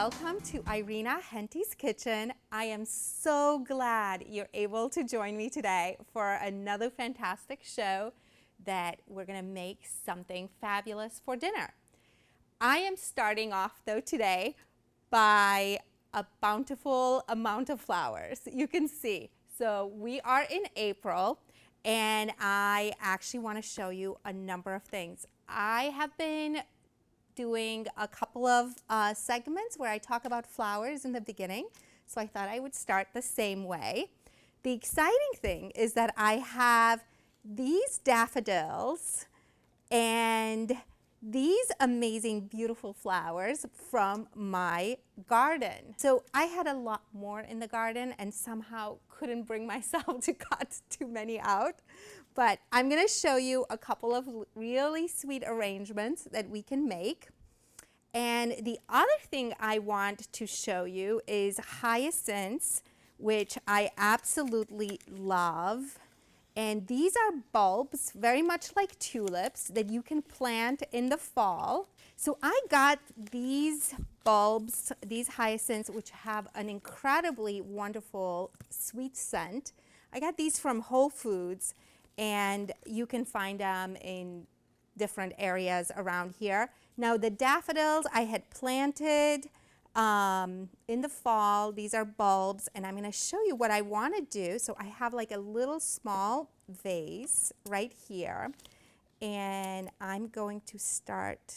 Welcome to Irena Hentea's Kitchen. I am so glad you're able to join me today for another fantastic show that we're going to make something fabulous for dinner. I am starting off though today by a bountiful amount of flowers. You can see. So we are in April and I actually want to show you a number of things. I have been doing a couple of segments where I talk about flowers in the beginning, so I thought I would start the same way. The exciting thing is that I have these daffodils and these amazing beautiful flowers from my garden. So I had a lot more in the garden and somehow couldn't bring myself to cut too many out. But I'm going to show you a couple of really sweet arrangements that we can make. And the other thing I want to show you is hyacinths, which I absolutely love. And these are bulbs, very much like tulips, that you can plant in the fall. So I got these bulbs, these hyacinths, which have an incredibly wonderful sweet scent. I got these from Whole Foods, and you can find them in different areas around here. Now the daffodils I had planted in the fall. These are bulbs, and I'm going to show you what I want to do. So I have like a little small vase right here, and I'm going to start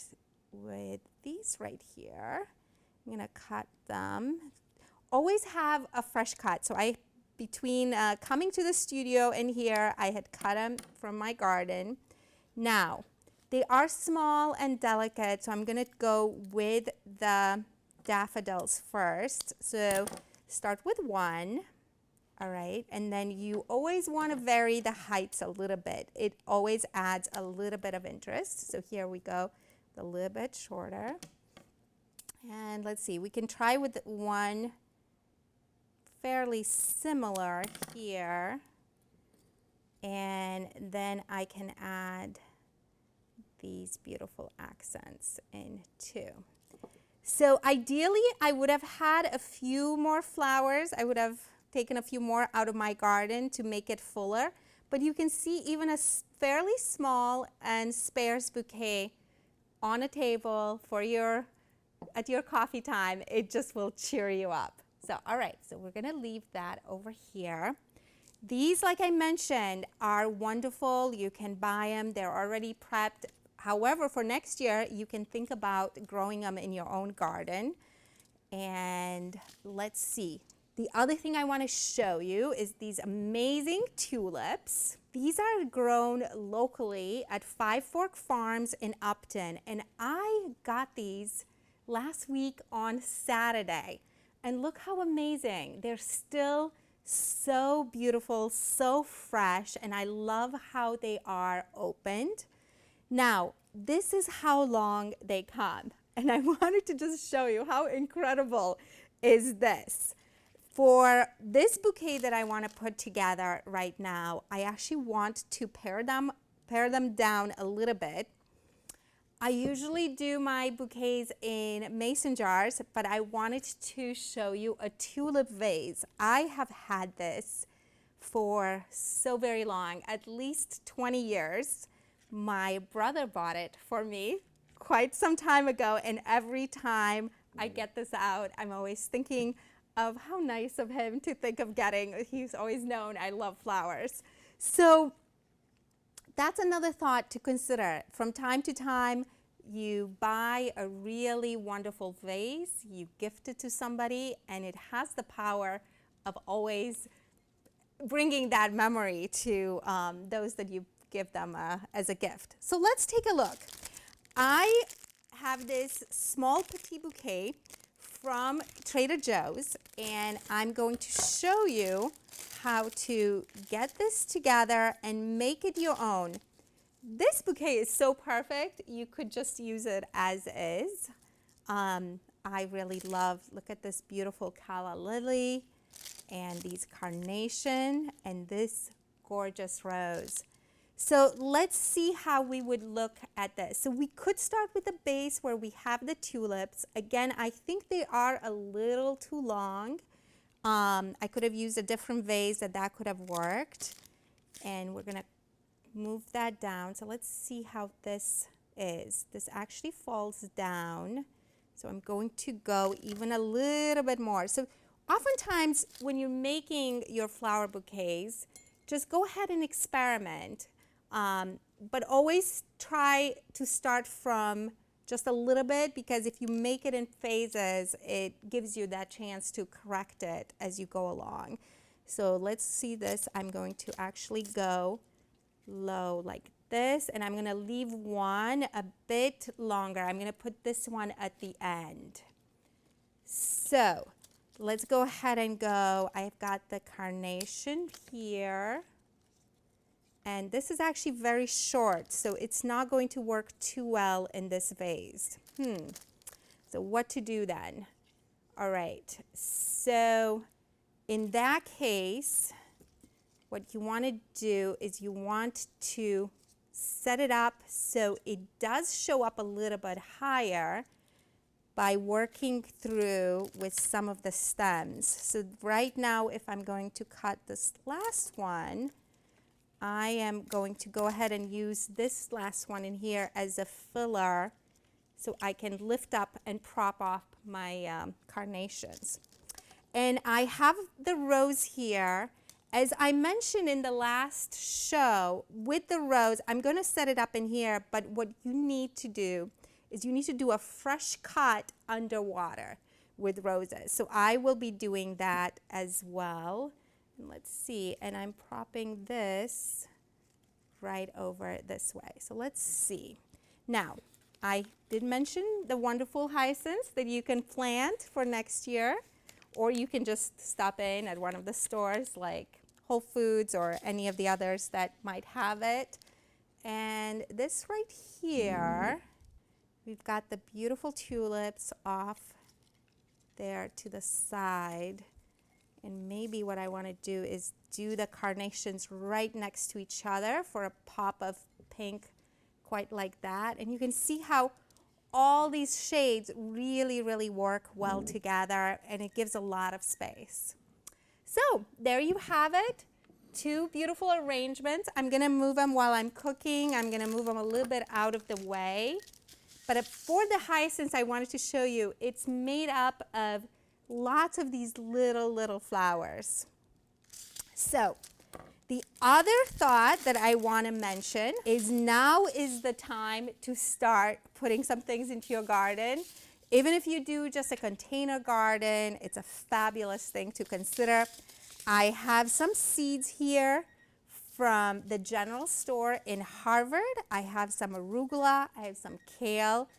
with these right here. I'm going to cut them. Always have a fresh cut. So between coming to the studio and here, I had cut them from my garden. Now, they are small and delicate, so I'm going to go with the daffodils first. So start with one, all right, and then you always want to vary the heights a little bit. It always adds a little bit of interest. So here we go, a little bit shorter. And let's see, we can try with one fairly similar here, and then I can add these beautiful accents in too. So ideally I would have had a few more flowers. I would have taken a few more out of my garden to make it fuller, but you can see even a fairly small and sparse bouquet on a table for at your coffee time, it just will cheer you up. So all right, so we're gonna leave that over here. These, like I mentioned, are wonderful. You can buy them, they're already prepped. However, for next year, you can think about growing them in your own garden. And let's see. The other thing I want to show you is these amazing tulips. These are grown locally at Five Fork Farms in Upton. And I got these last week on Saturday. And look how amazing. They're still so beautiful, so fresh, and I love how they are opened. Now, this is how long they come, and I wanted to just show you how incredible is this. For this bouquet that I want to put together right now, I actually want to pare them down a little bit. I usually do my bouquets in mason jars, but I wanted to show you a tulip vase. I have had this for so very long, at least 20 years. My brother bought it for me quite some time ago, and every time I get this out, I'm always thinking of how nice of him to think of getting. He's always known I love flowers. So that's another thought to consider. From time to time, you buy a really wonderful vase, you gift it to somebody, and it has the power of always bringing that memory to those that you give them as a gift. So let's take a look. I have this small petit bouquet from Trader Joe's, and I'm going to show you how to get this together and make it your own. This bouquet is so perfect, you could just use it as is. I really love, look at this beautiful calla lily and these carnation and this gorgeous rose. So let's see how we would look at this. So we could start with the base where we have the tulips. Again, I think they are a little too long. I could have used a different vase that could have worked. And we're gonna move that down. So let's see how this is. This actually falls down. So I'm going to go even a little bit more. So oftentimes when you're making your flower bouquets, just go ahead and experiment. But always try to start from just a little bit, because if you make it in phases, it gives you that chance to correct it as you go along. So let's see this. I'm going to actually go low like this, and I'm going to leave one a bit longer. I'm going to put this one at the end. So let's go ahead and go. I've got the carnation here. And this is actually very short, so it's not going to work too well in this vase. So what to do then? All right, so in that case, what you want to do is you want to set it up so it does show up a little bit higher by working through with some of the stems. So right now, if I'm going to cut this last one, I am going to go ahead and use this last one in here as a filler so I can lift up and prop off my carnations. And I have the rose here. As I mentioned in the last show, with the rose, I'm going to set it up in here, but what you need to do is you need to do a fresh cut underwater with roses. So I will be doing that as well. And let's see, and I'm propping this right over this way. So let's see. Now, I did mention the wonderful hyacinths that you can plant for next year, or you can just stop in at one of the stores like Whole Foods or any of the others that might have it. And this right here, we've got the beautiful tulips off there to the side. And maybe what I want to do is do the carnations right next to each other for a pop of pink, quite like that. And you can see how all these shades really, really work well together, and it gives a lot of space. So there you have it. Two beautiful arrangements. I'm going to move them while I'm cooking. I'm going to move them a little bit out of the way. But for the hyacinths, I wanted to show you, it's made up of lots of these little flowers. So the other thought that I want to mention is now is the time to start putting some things into your garden. Even if you do just a container garden, it's a fabulous thing to consider. I have some seeds here from the general store in Harvard. I have some arugula, I have some kale,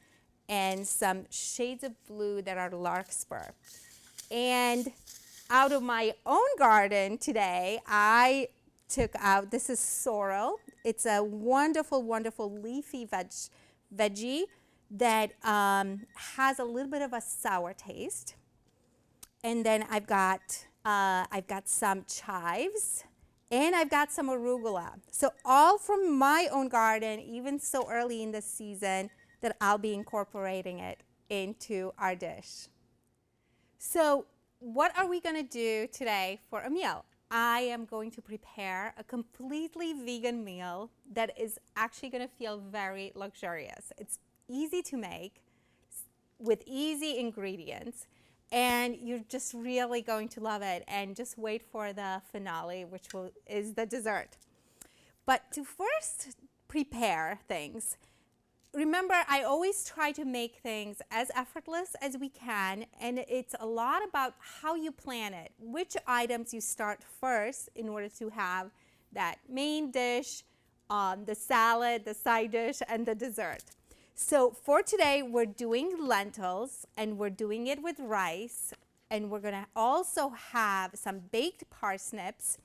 and some shades of blue that are larkspur. And out of my own garden today, I took out, this is sorrel. It's a wonderful, wonderful leafy veggie that has a little bit of a sour taste. And then I've got some chives, and I've got some arugula. So all from my own garden, even so early in the season, that I'll be incorporating it into our dish. So what are we going to do today for a meal? I am going to prepare a completely vegan meal that is actually going to feel very luxurious. It's easy to make with easy ingredients, and you're just really going to love it. And just wait for the finale, which is the dessert. But to first prepare things, remember, I always try to make things as effortless as we can, and it's a lot about how you plan it, which items you start first in order to have that main dish, the salad, the side dish, and the dessert. So for today, we're doing lentils, and we're doing it with rice, and we're gonna also have some baked parsnips,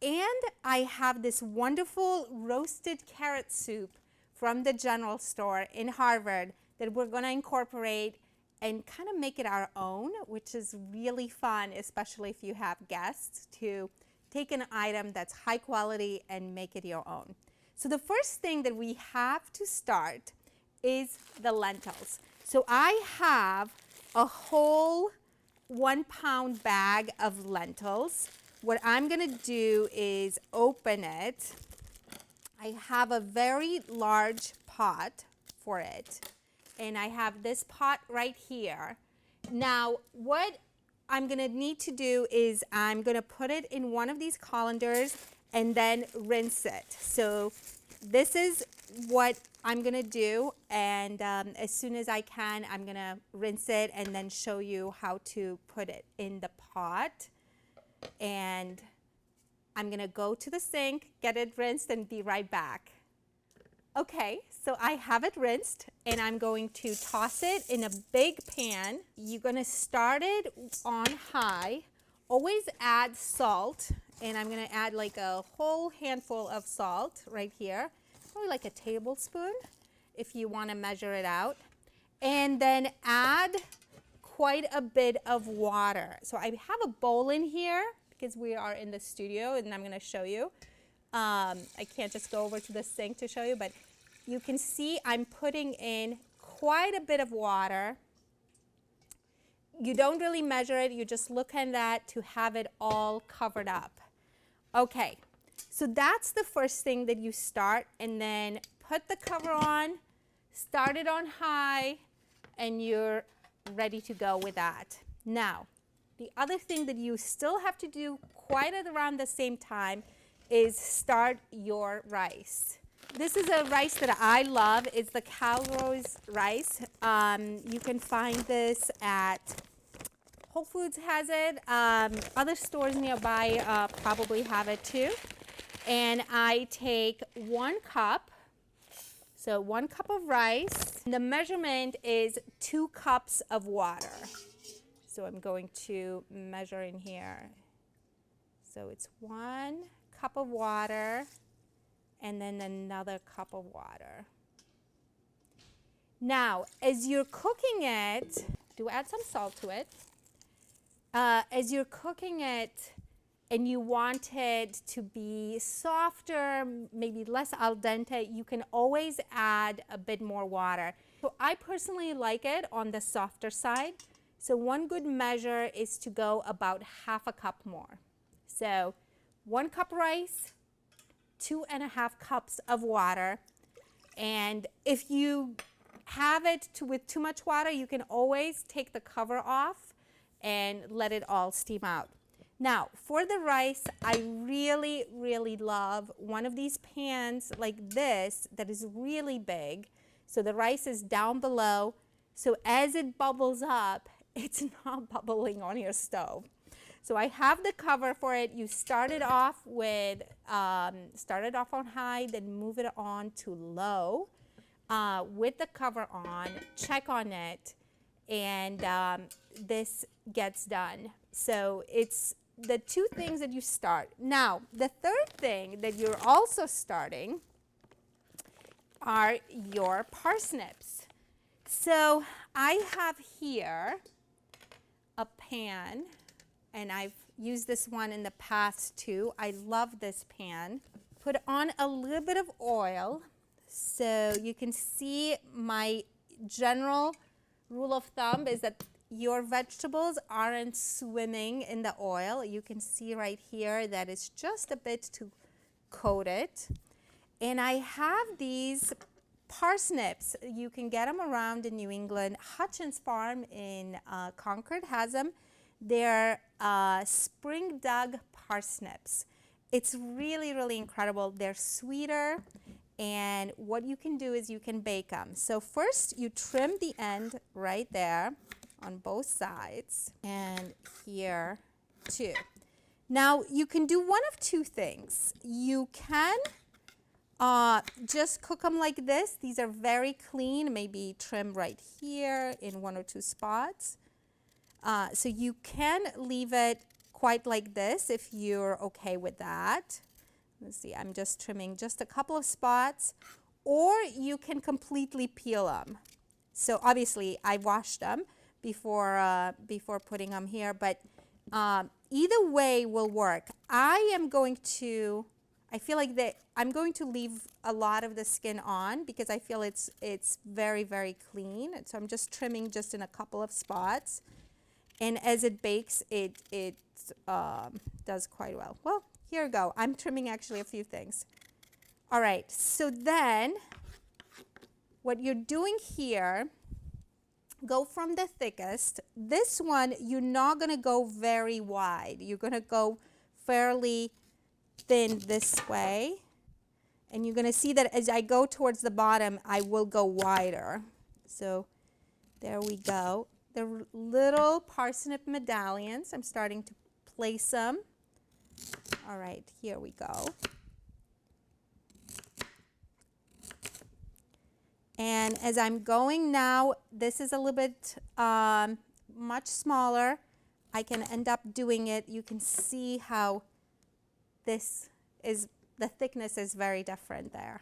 and I have this wonderful roasted carrot soup from the general store in Harvard that we're going to incorporate and kind of make it our own, which is really fun, especially if you have guests, to take an item that's high quality and make it your own. So the first thing that we have to start is the lentils. So I have a whole 1 pound bag of lentils. What I'm going to do is open it. I have a very large pot for it, and I have this pot right here. Now, what I'm going to need to do is I'm going to put it in one of these colanders and then rinse it. So this is what I'm going to do, and as soon as I can, I'm going to rinse it and then show you how to put it in the pot. And I'm going to go to the sink, get it rinsed, and be right back. Okay, so I have it rinsed, and I'm going to toss it in a big pan. You're going to start it on high. Always add salt, and I'm going to add like a whole handful of salt right here, probably like a tablespoon if you want to measure it out. And then add quite a bit of water. So I have a bowl in here because we are in the studio, and I'm going to show you. I can't just go over to the sink to show you, but you can see I'm putting in quite a bit of water. You don't really measure it, you just look at that to have it all covered up. Okay, so that's the first thing that you start, and then put the cover on, start it on high, and you're ready to go with that. Now, the other thing that you still have to do quite at around the same time is start your rice. This is a rice that I love. It's the Calrose rice. You can find this at Whole Foods has it. Other stores nearby probably have it too. And I take 1 cup. So 1 cup of rice. The measurement is 2 cups of water. So I'm going to measure in here. So it's 1 cup of water and then another cup of water. Now, as you're cooking it, do add some salt to it. As you're cooking it and you want it to be softer, maybe less al dente, you can always add a bit more water. So I personally like it on the softer side. So one good measure is to go about half a cup more. So 1 cup rice, 2.5 cups of water. And if you have it with too much water, you can always take the cover off and let it all steam out. Now, for the rice, I really, really love one of these pans like this that is really big. So the rice is down below. So as it bubbles up, it's not bubbling on your stove. So I have the cover for it. You start it off on high, then move it on to low with the cover on. Check on it, and this gets done. So it's the 2 things that you start. Now, the third thing that you're also starting are your parsnips. So I have here a pan, and I've used this one in the past too. I love this pan. Put on a little bit of oil. So you can see my general rule of thumb is that your vegetables aren't swimming in the oil. You can see right here that it's just a bit to coat it. And I have these parsnips. You can get them around in New England. Hutchins Farm in Concord has them. They're spring dug parsnips. It's really, really incredible. They're sweeter, and what you can do is you can bake them. So first you trim the end right there on both sides, and here too. Now you can do one of 2 things. You can just cook them like this. These are very clean, maybe trim right here in 1 or 2 spots. So you can leave it quite like this if you're okay with that. Let's see, I'm just trimming just a couple of spots, or you can completely peel them. So obviously I washed them before putting them here, but either way will work. I am going to I feel like I'm going to leave a lot of the skin on because I feel it's very, very clean. So I'm just trimming just in a couple of spots. And as it bakes, it does quite well. Well, here we go. I'm trimming actually a few things. All right, so then what you're doing here, go from the thickest. This one, you're not gonna go very wide. You're gonna go fairly thin this way. And you're gonna see that as I go towards the bottom, I will go wider. So there we go. The little parsnip medallions, I'm starting to place them. All right, here we go. And as I'm going now, this is a little bit much smaller. I can end up doing it. You can see how this is, the thickness is very different there.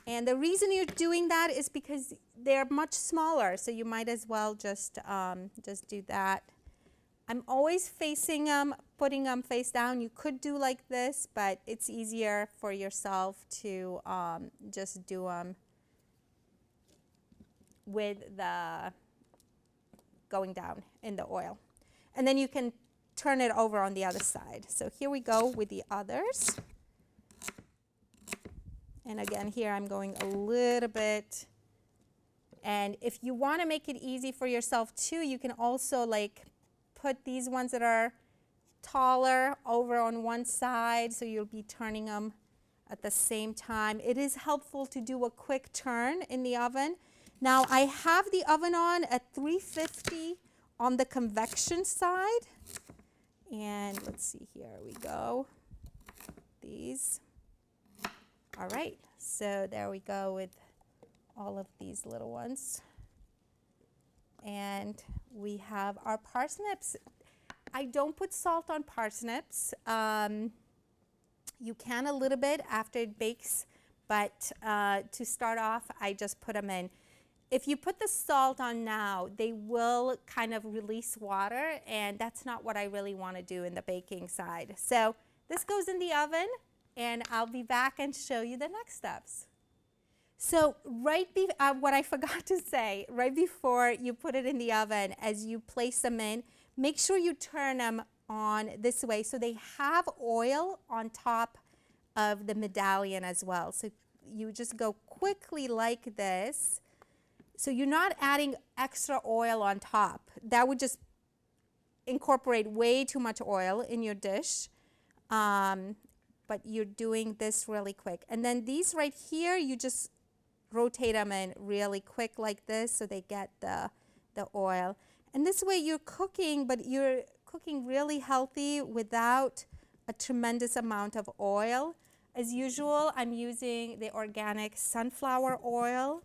And the reason you're doing that is because they're much smaller, so you might as well just do that. I'm always facing them, putting them face down. You could do like this, but it's easier for yourself to just do them with the going down in the oil. And then you can turn it over on the other side. So here we go with the others. And again, here I'm going a little bit. And if you want to make it easy for yourself too, you can also like put these ones that are taller over on one side, so you'll be turning them at the same time. It is helpful to do a quick turn in the oven. Now I have the oven on at 350 on the convection side. And let's see, here we go. These. All right, so there we go with all of these little ones. And we have our parsnips. I don't put salt on parsnips. You can a little bit after it bakes, but to start off, I just put them in. If you put the salt on now, they will kind of release water, and that's not what I really want to do in the baking side. So this goes in the oven, and I'll be back and show you the next steps. So what I forgot to say, right before you put it in the oven, as you place them in, make sure you turn them on this way so they have oil on top of the medallion as well. So you just go quickly like this. So you're not adding extra oil on top. That would just incorporate way too much oil in your dish. But you're doing this really quick. And then these right here, you just rotate them in really quick like this so they get the oil. And this way you're cooking, but you're cooking really healthy without a tremendous amount of oil. As usual, I'm using the organic sunflower oil.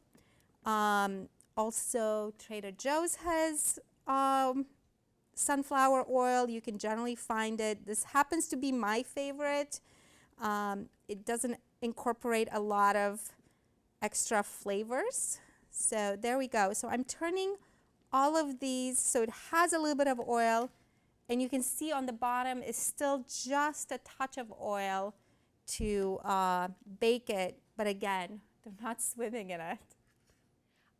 Also, Trader Joe's has sunflower oil. You can generally find it. This happens to be my favorite. It doesn't incorporate a lot of extra flavors. So there we go. So I'm turning all of these so it has a little bit of oil, and you can see on the bottom is still just a touch of oil to bake it, but again, they're not swimming in it.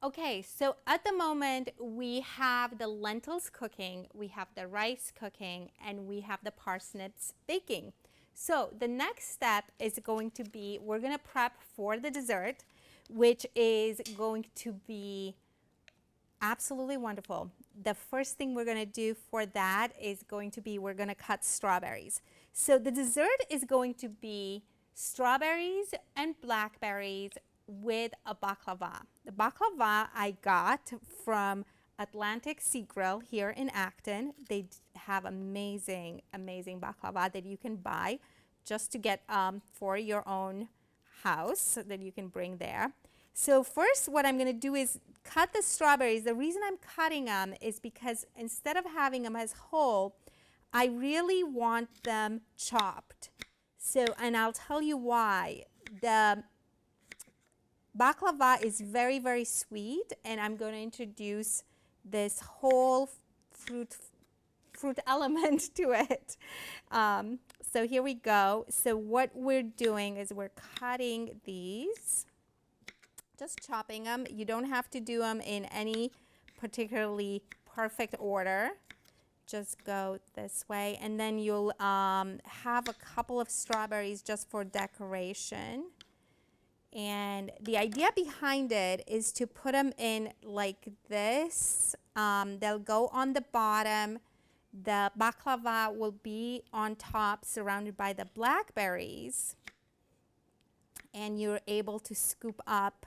Okay, so at the moment we have the lentils cooking, we have the rice cooking, and we have the parsnips baking. So the next step is going to be, we're gonna prep for the dessert, which is going to be absolutely wonderful. The first thing we're gonna do for that is going to be, we're gonna cut strawberries. So the dessert is going to be strawberries and blackberries with a baklava. The baklava I got from Atlantic Sea Grill here in Acton. They have amazing, amazing baklava that you can buy just to get for your own house that you can bring there. So first what I'm going to do is cut the strawberries. The reason I'm cutting them is because instead of having them as whole, I really want them chopped. So, and I'll tell you why. The baklava is very, very sweet, and I'm going to introduce this whole fruit element to it. So here we go. So what we're doing is we're cutting these, just chopping them. You don't have to do them in any particularly perfect order. Just go this way, and then you'll have a couple of strawberries just for decoration. And the idea behind it is to put them in like this. They'll go on the bottom. The baklava will be on top, surrounded by the blackberries. And you're able to scoop up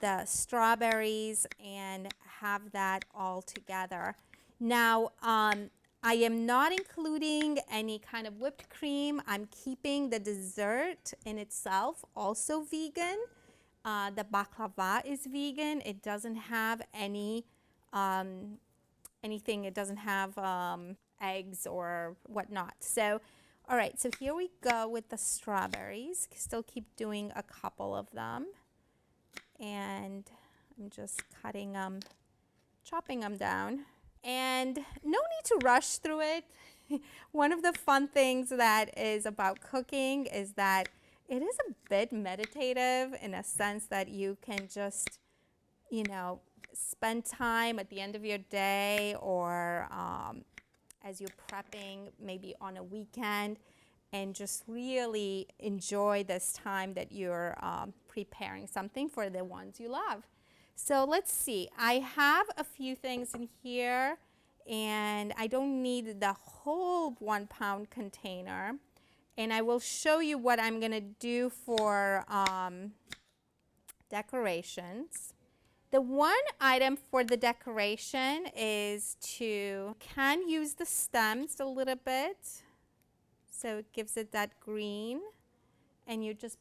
the strawberries and have that all together. Now, I am not including any kind of whipped cream. I'm keeping the dessert in itself also vegan. The baklava is vegan. It doesn't have any anything. It doesn't have eggs or whatnot. So, all right. So here we go with the strawberries. Still keep doing a couple of them, and I'm just cutting them, chopping them down. And no need to rush through it. One of the fun things that is about cooking is that it is a bit meditative in a sense that you can just, you know, spend time at the end of your day or as you're prepping maybe on a weekend and just really enjoy this time that you're preparing something for the ones you love. So let's see, I have a few things in here and I don't need the whole 1 pound container. And I will show you what I'm gonna do for decorations. The one item for the decoration is can use the stems a little bit. So it gives it that green, and you just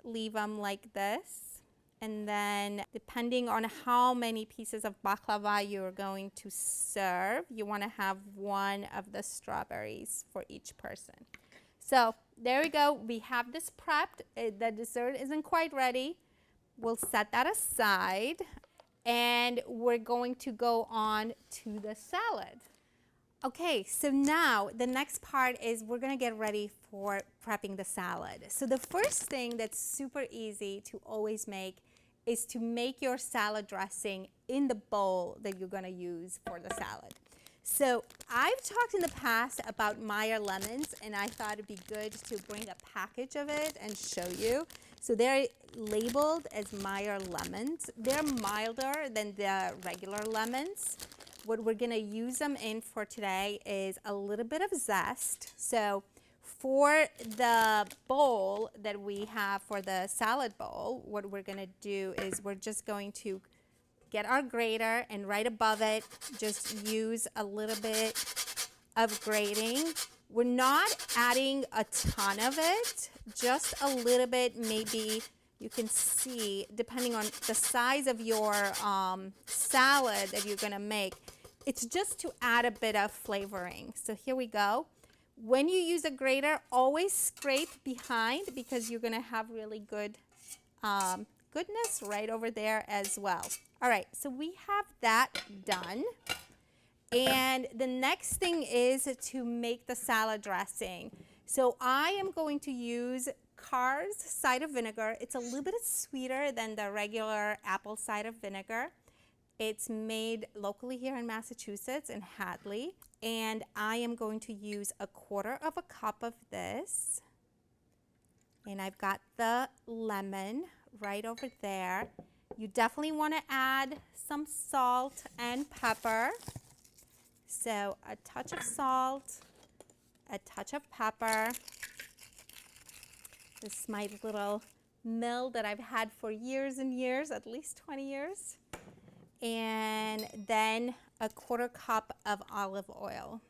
leave them like this. And then depending on how many pieces of baklava you're going to serve, you want to have one of the strawberries for each person. So there we go. We have this prepped. The dessert isn't quite ready. We'll set that aside, and we're going to go on to the salad. Okay, so now the next part is we're gonna get ready for prepping the salad. So the first thing that's super easy to always make is to make your salad dressing in the bowl that you're gonna use for the salad. So I've talked in the past about Meyer lemons, and I thought it'd be good to bring a package of it and show you. So they're labeled as Meyer lemons. They're milder than the regular lemons. What we're gonna use them in for today is a little bit of zest. So for the bowl that we have for the salad bowl, what we're gonna do is we're just going to get our grater, and right above it, just use a little bit of grating. We're not adding a ton of it, just a little bit. Maybe you can see, depending on the size of your salad that you're gonna make, it's just to add a bit of flavoring. So here we go. When you use a grater, always scrape behind because you're gonna have really good goodness right over there as well. All right, so we have that done. And the next thing is to make the salad dressing. So I am going to use Carr's cider vinegar. It's a little bit sweeter than the regular apple cider vinegar. It's made locally here in Massachusetts in Hadley. And I am going to use 1/4 cup of this. And I've got the lemon right over there. You definitely want to add some salt and pepper. So a touch of salt, a touch of pepper. This is my little mill that I've had for years and years, at least 20 years. And then 1/4 cup of olive oil.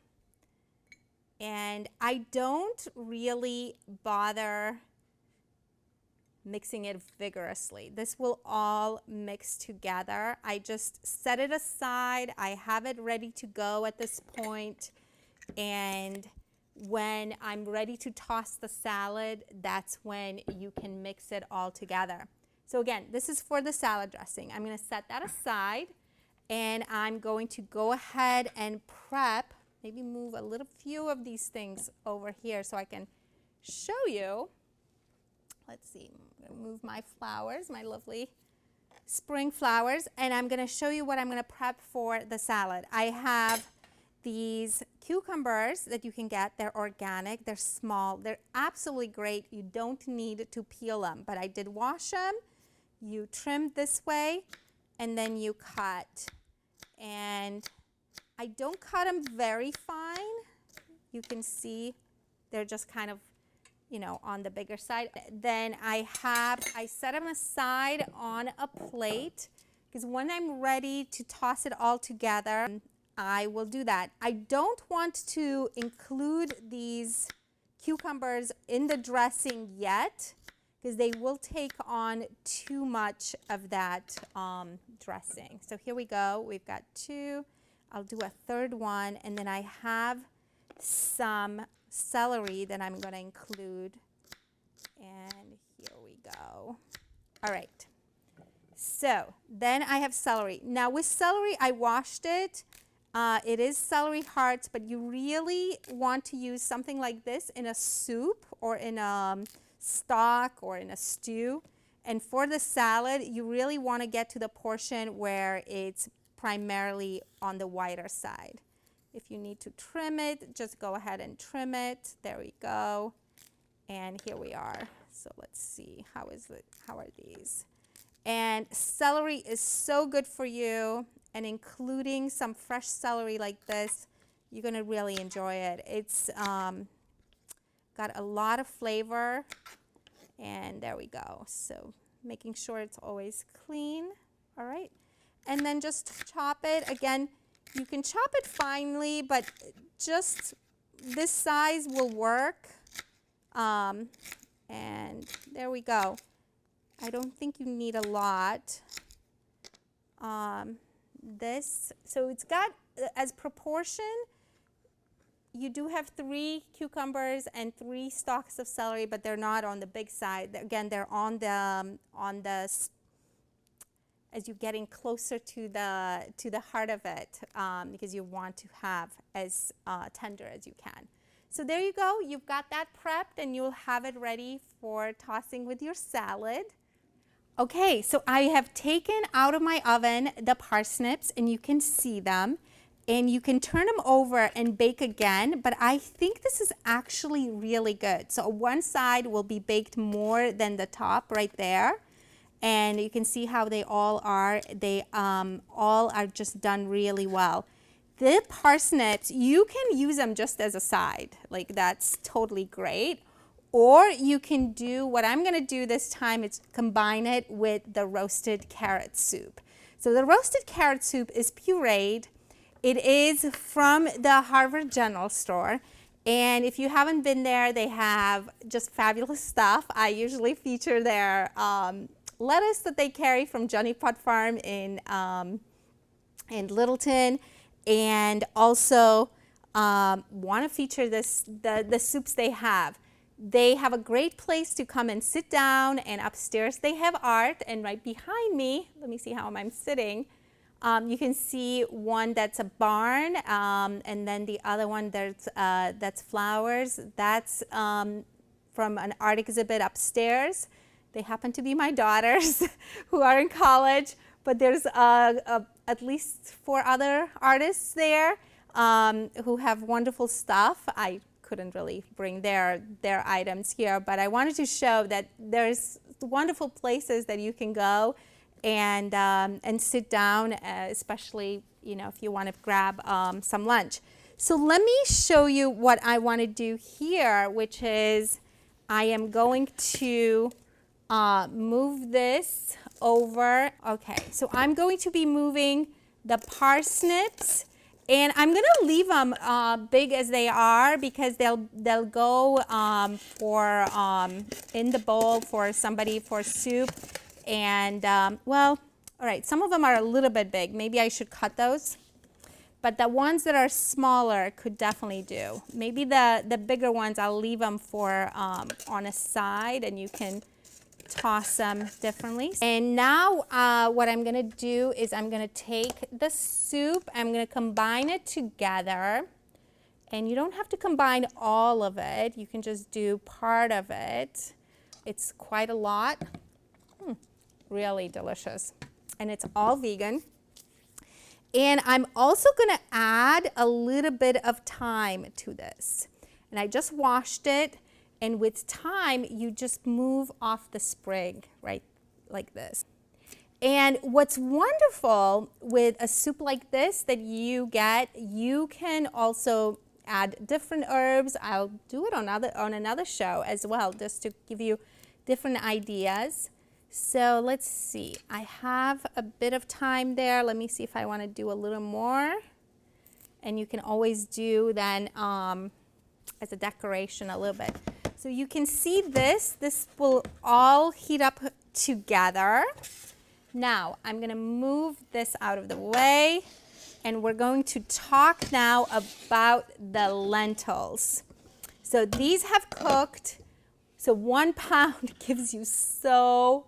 And I don't really bother mixing it vigorously. This will all mix together. I just set it aside. I have it ready to go at this point. And when I'm ready to toss the salad, that's when you can mix it all together. So again, this is for the salad dressing. I'm gonna set that aside, and I'm going to go ahead and prep maybe move a little few of these things over here so I can show you. Let's see, I'm going to move my flowers, my lovely spring flowers, and I'm going to show you what I'm going to prep for the salad. I have these cucumbers that you can get. They're organic, they're small, they're absolutely great. You don't need to peel them, but I did wash them. You trim this way, and then you cut. And I don't cut them very fine. You can see they're just kind of, you know, on the bigger side. Then I set them aside on a plate because when I'm ready to toss it all together, I will do that. I don't want to include these cucumbers in the dressing yet because they will take on too much of that dressing. So here we go. We've got two. I'll do a third one, and then I have some celery that I'm going to include. And here we go. All right. So then I have celery. Now with celery, I washed it. It is celery hearts, but you really want to use something like this in a soup or in a stock or in a stew. And for the salad, you really want to get to the portion where it's primarily on the whiter side. If you need to trim it, just go ahead and trim it. There we go. And here we are. So let's see, how are these? And celery is so good for you, and including some fresh celery like this, you're gonna really enjoy it. It's got a lot of flavor, and there we go. So making sure it's always clean, all right? And then just chop it. Again, you can chop it finely, but just this size will work. And there we go. I don't think you need a lot. So it's got, as proportion, you do have 3 cucumbers and 3 stalks of celery, but they're not on the big side. Again, they're on the as you're getting closer to the heart of it, because you want to have as tender as you can. So there you go. You've got that prepped, and you'll have it ready for tossing with your salad. Okay, so I have taken out of my oven the parsnips, and you can see them. And you can turn them over and bake again, but I think this is actually really good. So one side will be baked more than the top right there. And you can see how they all are. They all are just done really well. The parsnips, you can use them just as a side. Like, that's totally great. Or you can do, what I'm gonna do this time is combine it with the roasted carrot soup. So the roasted carrot soup is pureed. It is from the Harvard General Store. And if you haven't been there, they have just fabulous stuff. I usually feature their lettuce that they carry from Johnny Pot Farm in Littleton. And also want to feature the soups they have. They have a great place to come and sit down, and upstairs they have art. And right behind me, let me see how I'm sitting, you can see one that's a barn, and then the other one that's flowers. That's from an art exhibit upstairs. They happen to be my daughters who are in college, but there's at least 4 other artists there who have wonderful stuff. I couldn't really bring their items here, but I wanted to show that there's wonderful places that you can go and sit down, especially, you know, if you want to grab some lunch. So let me show you what I want to do here, which is I am going to move this over. Okay, so I'm going to be moving the parsnips, and I'm going to leave them big as they are because they'll go for in the bowl for somebody for soup. And well, all right, some of them are a little bit big. Maybe I should cut those. But the ones that are smaller could definitely do. Maybe the bigger ones, I'll leave them for on a side, and you can toss them differently. And now what I'm gonna do is I'm gonna take the soup, I'm gonna combine it together And you don't have to combine all of it. You can just do part of it. It's quite a lot. Really delicious. And it's all vegan. And I'm also going to add a little bit of thyme to this. And I just washed it. And with thyme, you just move off the sprig, right, like this. And what's wonderful with a soup like this that you get, you can also add different herbs. I'll do it on another show as well, just to give you different ideas. So let's see, I have a bit of thyme there. Let me see if I want to do a little more. And you can always do then as a decoration a little bit. So you can see this will all heat up together. Now I'm going to move this out of the way, and we're going to talk now about the lentils. So these have cooked. So 1 pound gives you so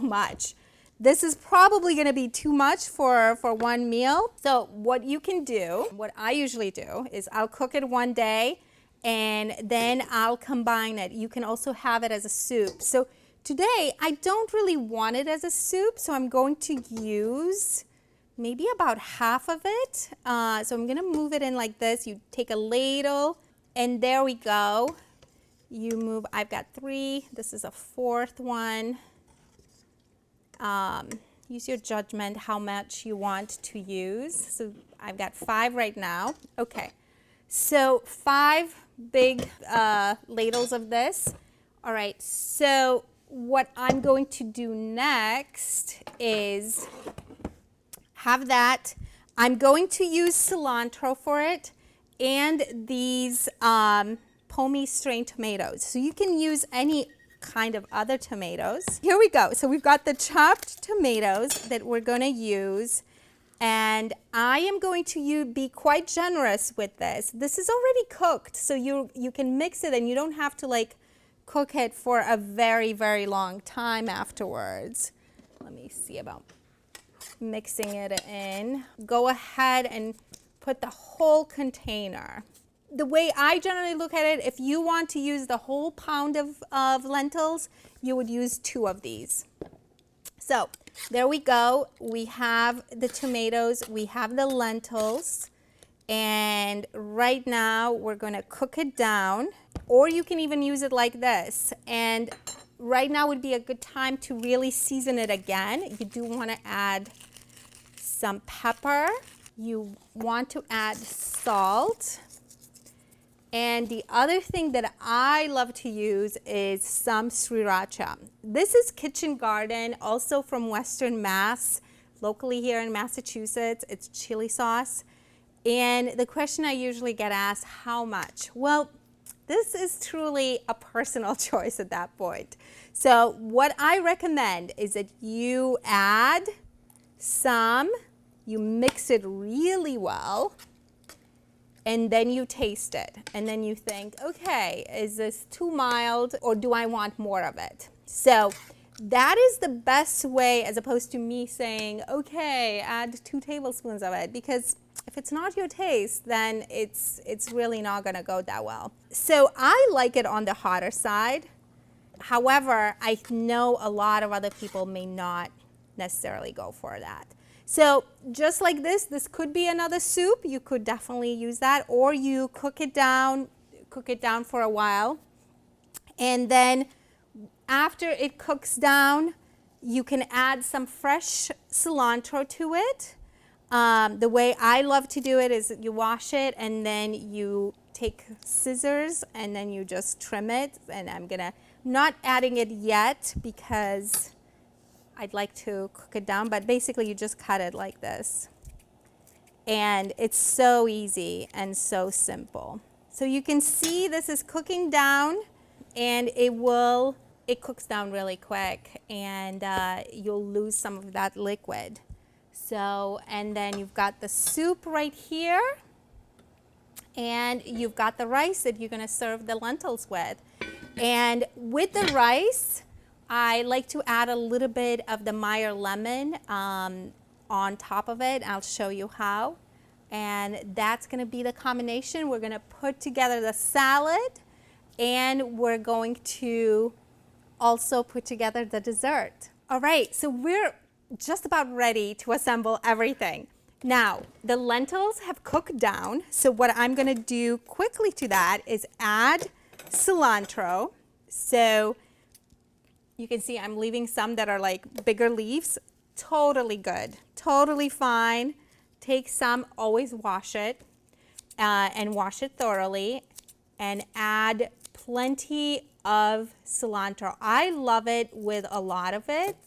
much. This is probably going to be too much for one meal. So what you can do, what I usually do, is I'll cook it one day and then I'll combine it. You can also have it as a soup. So today I don't really want it as a soup, so I'm going to use maybe about half of it. So I'm going to move it in like this. You take a ladle, and there we go. You move, I've got 3, this is a 4th one. Use your judgment how much you want to use. So I've got 5 right now. Okay, so 5 big ladles of this. All right, so what I'm going to do next is have that. I'm going to use cilantro for it and these Pommy strained tomatoes. So you can use any kind of other tomatoes. Here we go. So we've got the chopped tomatoes that we're going to use, and I am going to be quite generous with this. This is already cooked, so you can mix it and you don't have to like cook it for a very long time afterwards. Let me see about mixing it in. Go ahead and put the whole container. The way I generally look at it, if you want to use the whole pound of lentils, you would use 2 of these. So there we go. We have the tomatoes, we have the lentils, and right now we're going to cook it down, or you can even use it like this. And right now would be a good time to really season it again. You do want to add some pepper. You want to add salt. And the other thing that I love to use is some sriracha. This is Kitchen Garden, also from Western Mass, locally here in Massachusetts. It's chili sauce. And the question I usually get asked, how much? Well, this is truly a personal choice at that point. So what I recommend is that you add some, you mix it really well, and then you taste it, and then you think, okay, is this too mild, or do I want more of it? So that is the best way, as opposed to me saying, okay, add 2 tablespoons of it, because if it's not your taste, then it's really not gonna go that well. So I like it on the hotter side. However, I know a lot of other people may not necessarily go for that. So just like this could be another soup. You could definitely use that, or you cook it down for a while. And then after it cooks down, you can add some fresh cilantro to it. The way I love to do it is you wash it and then you take scissors and then you just trim it. And I'm not adding it yet because I'd like to cook it down, but basically you just cut it like this. And it's so easy and so simple. So you can see this is cooking down, and it cooks down really quick, and you'll lose some of that liquid. So, and then you've got the soup right here, and you've got the rice that you're gonna serve the lentils with. And with the rice, I like to add a little bit of the Meyer lemon on top of it. I'll show you how. And that's going to be the combination. We're going to put together the salad, and we're going to also put together the dessert. All right, so we're just about ready to assemble everything. Now, the lentils have cooked down, so what I'm going to do quickly to that is add cilantro. So you can see I'm leaving some that are like bigger leaves. Totally good, totally fine. Take some, always wash it, and wash it thoroughly, and add plenty of cilantro. I love it with a lot of it.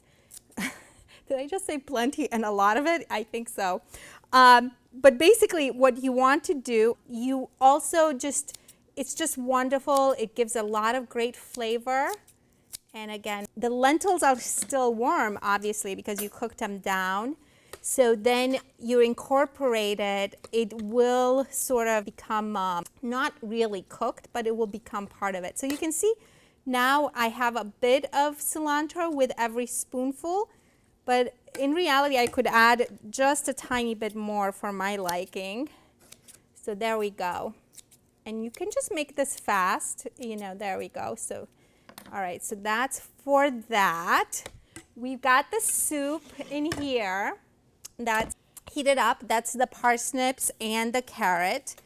Did I just say plenty and a lot of it? I think so. But basically what you want to do, you also just, it's just wonderful. It gives a lot of great flavor. And again, the lentils are still warm, obviously, because you cooked them down. So then you incorporate it, it will sort of become not really cooked, but it will become part of it. So you can see now I have a bit of cilantro with every spoonful, but in reality I could add just a tiny bit more for my liking. So there we go. And you can just make this fast, you know, there we go. So, all right, so that's for that. We've got the soup in here that's heated up. That's the parsnips and the carrot.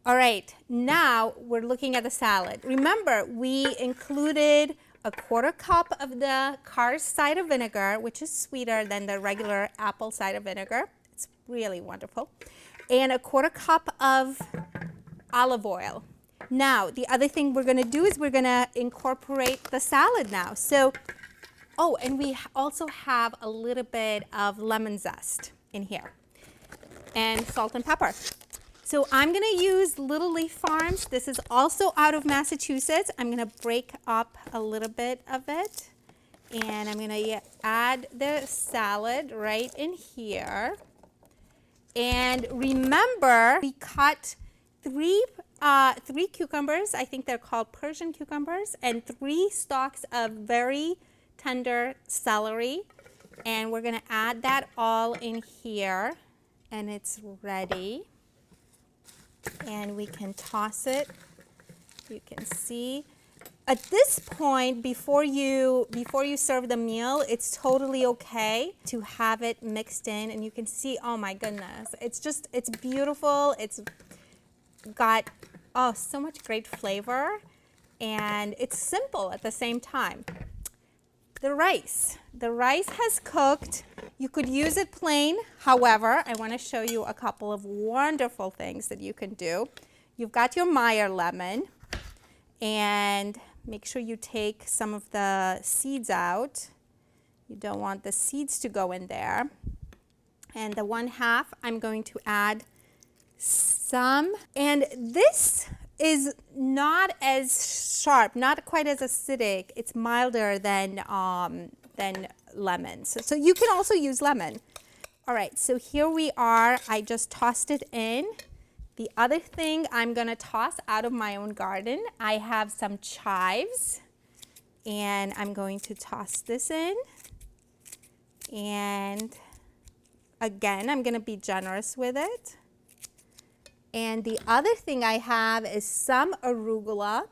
All right, now we're looking at the salad. Remember, we included a 1/4 cup of the Carr's cider vinegar, which is sweeter than the regular apple cider vinegar. It's really wonderful. And a 1/4 cup of olive oil. Now, the other thing we're going to do is we're going to incorporate the salad now. So, oh, and we also have a little bit of lemon zest in here, and salt and pepper. So I'm going to use Little Leaf Farms. This is also out of Massachusetts. I'm going to break up a little bit of it, and I'm going to add the salad right in here. And remember, we cut three cucumbers. I think they're called Persian cucumbers, and 3 stalks of very tender celery. And we're going to add that all in here, and it's ready. And we can toss it. You can see. At this point, before you serve the meal, it's totally okay to have it mixed in. And you can see, oh my goodness, it's beautiful. It's got, oh, so much great flavor. And it's simple at the same time. The rice has cooked. You could use it plain. However, I want to show you a couple of wonderful things that you can do. You've got your Meyer lemon, and make sure you take some of the seeds out. You don't want the seeds to go in there. And the 1/2, I'm going to add some. And this is not as sharp, not quite as acidic. It's milder than lemon. So you can also use lemon. All right, so here we are. I just tossed it in. The other thing I'm going to toss out of my own garden, I have some chives, and I'm going to toss this in. And again, I'm going to be generous with it. And the other thing I have is some arugula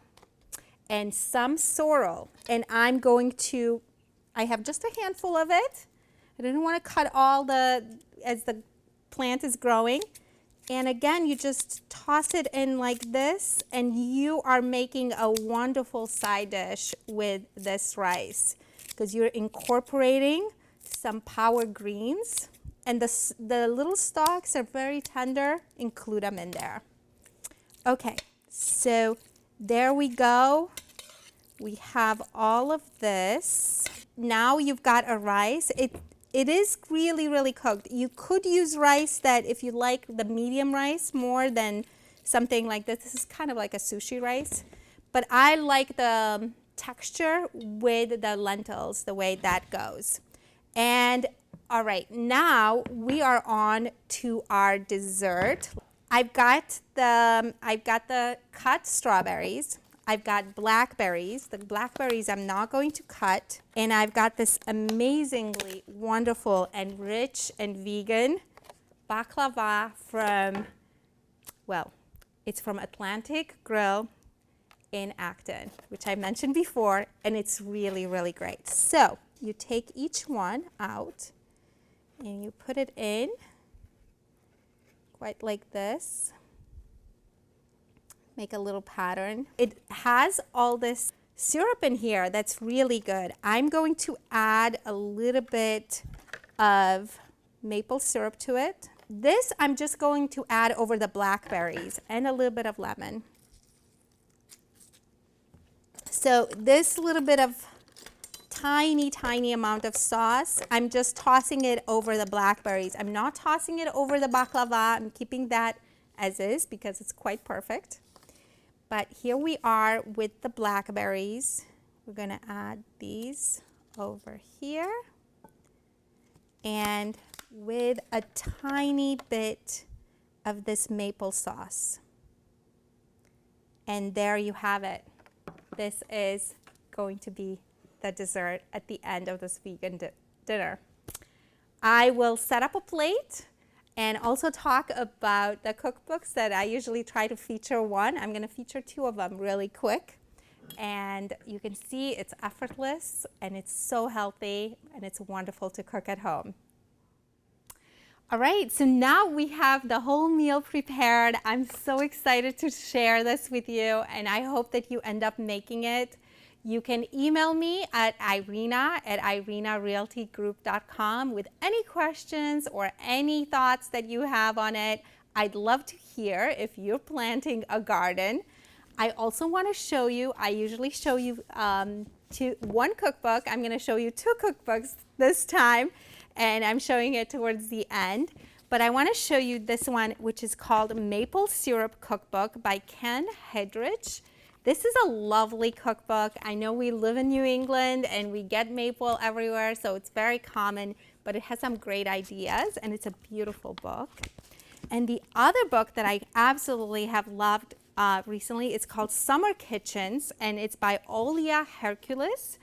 and some sorrel. And I have just a handful of it. I didn't want to cut all as the plant is growing. And again, you just toss it in like this, and you are making a wonderful side dish with this rice, because you're incorporating some power greens. And the little stalks are very tender. Include them in there. Okay, so there we go. We have all of this. Now you've got a rice. It is really, really cooked. You could use rice that, if you like the medium rice more than something like this. This is kind of like a sushi rice. But I like the texture with the lentils, the way that goes. And all right, now we are on to our dessert. I've got the cut strawberries. I've got blackberries. The blackberries I'm not going to cut. And I've got this amazingly wonderful and rich and vegan baklava from, well, it's from Atlantic Grill in Acton, which I mentioned before, and it's really, really great. So you take each one out and you put it in quite like this. Make a little pattern. It has all this syrup in here that's really good. I'm going to add a little bit of maple syrup to it. This I'm just going to add over the blackberries and a little bit of lemon. So this little bit of tiny amount of sauce, I'm just tossing it over the blackberries. I'm not tossing it over the baklava. I'm keeping that as is because it's quite perfect. But here we are with the blackberries. We're going to add these over here. And with a tiny bit of this maple sauce. And there you have it. This is going to be the dessert at the end of this vegan dinner. I will set up a plate and also talk about the cookbooks that I usually try to feature one. I'm going to feature 2 of them really quick. And you can see it's effortless and it's so healthy and it's wonderful to cook at home. All right, so now we have the whole meal prepared. I'm so excited to share this with you, and I hope that you end up making it. You can email me at irenarealtygroup.com with any questions or any thoughts that you have on it. I'd love to hear if you're planting a garden. I also want to show you, I usually show you one cookbook. I'm going to show you 2 cookbooks this time, and I'm showing it towards the end. But I want to show you this one, which is called Maple Syrup Cookbook by Ken Hedridge. This is a lovely cookbook. I know we live in New England and we get maple everywhere, so it's very common, but it has some great ideas and it's a beautiful book. And the other book that I absolutely have loved recently is called Summer Kitchens, and it's by Olia Hercules.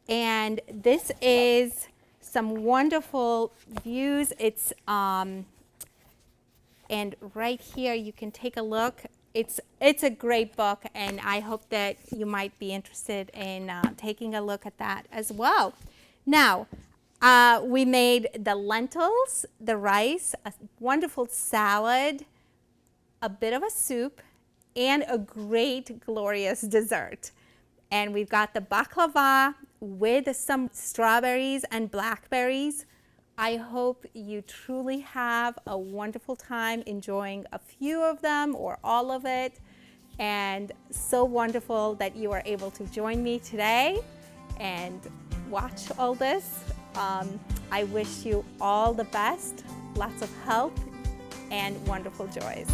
And this is some wonderful views. It's and right here you can take a look. It's a great book, and I hope that you might be interested in taking a look at that as well. Now, we made the lentils, the rice, a wonderful salad, a bit of a soup, and a great, glorious dessert. And we've got the baklava with some strawberries and blackberries. I hope you truly have a wonderful time enjoying a few of them or all of it. And so wonderful that you are able to join me today and watch all this. I wish you all the best, lots of health, and wonderful joys.